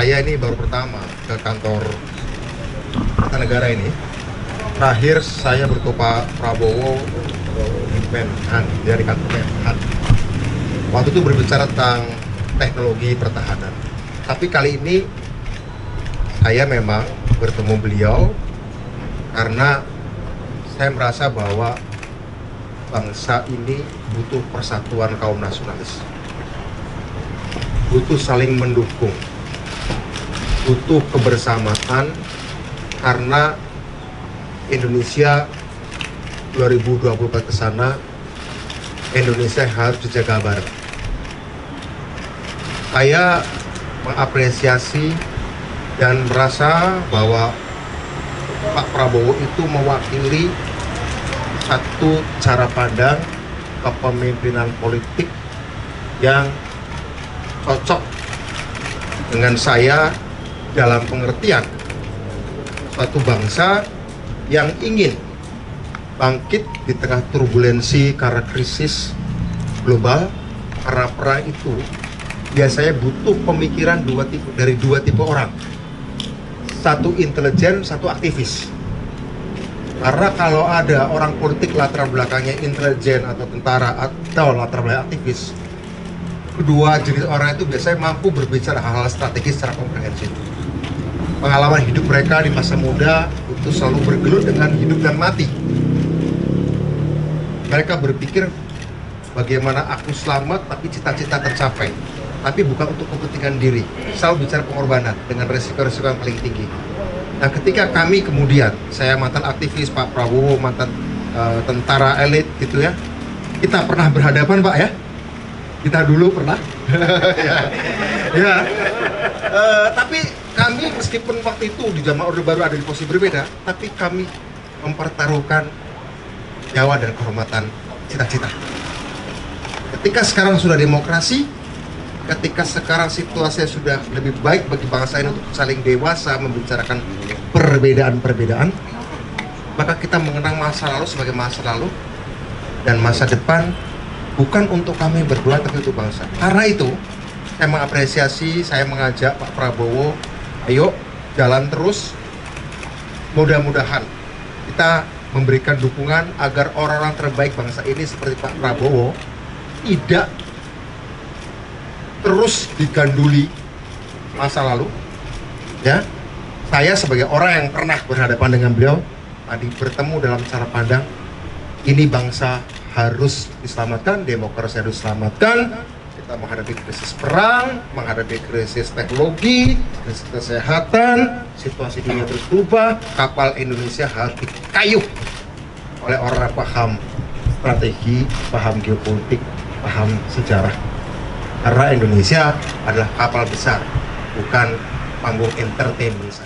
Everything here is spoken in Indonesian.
saya ini baru pertama ke kantor Kertanegara ini. Terakhir saya bertemu Pak Prabowo di Menhan, dari kantor Menhan. Waktu itu berbicara tentang teknologi pertahanan. Tapi kali ini saya memang bertemu beliau karena saya merasa bahwa bangsa ini butuh persatuan kaum nasionalis, butuh saling mendukung, butuh kebersamaan, karena Indonesia 2024 ke sana, Indonesia harus dijaga bareng. Saya mengapresiasi dan merasa bahwa Pak Prabowo itu mewakili satu cara pandang kepemimpinan politik yang cocok dengan saya dalam pengertian suatu bangsa yang ingin bangkit di tengah turbulensi karena krisis global, karena perang itu biasanya butuh pemikiran dari dua tipe orang, satu intelijen, satu aktivis. Karena kalau ada orang politik latar belakangnya intelijen atau tentara atau latar belakang aktivis, kedua jenis orang itu biasanya mampu berbicara hal-hal strategis secara komprehensif. Pengalaman hidup mereka di masa muda itu selalu bergelut dengan hidup dan mati. Mereka berpikir bagaimana aku selamat tapi cita-cita tercapai, tapi bukan untuk kepentingan diri. Selalu bicara pengorbanan dengan resiko-resiko yang paling tinggi. Nah, ketika kami kemudian, saya mantan aktivis, Pak Prabowo mantan tentara elit gitu ya, kita pernah berhadapan Pak ya, kita dulu pernah ya. Tapi kami meskipun waktu itu di zaman Orde Baru ada di posisi berbeda, tapi kami mempertaruhkan nyawa dan kehormatan cita-cita. Ketika sekarang sudah demokrasi, ketika sekarang situasinya sudah lebih baik bagi bangsa ini untuk saling dewasa membicarakan perbedaan-perbedaan, maka kita mengenang masa lalu sebagai masa lalu, dan masa depan bukan untuk kami berdua tapi untuk bangsa. Karena itu saya mengapresiasi, saya mengajak Pak Prabowo, ayo jalan terus, mudah-mudahan kita memberikan dukungan agar orang-orang terbaik bangsa ini seperti Pak Prabowo tidak terus diganduli masa lalu. Ya, saya sebagai orang yang pernah berhadapan dengan beliau tadi bertemu dalam cara pandang ini bangsa harus diselamatkan, demokrasi harus diselamatkan. Kita menghadapi krisis perang, menghadapi krisis teknologi, krisis kesehatan, situasi dunia terus berubah. Kapal Indonesia harus dikayuh oleh orang yang paham strategi, paham geopolitik, paham sejarah. Karena Indonesia adalah kapal besar, bukan panggung entertainment.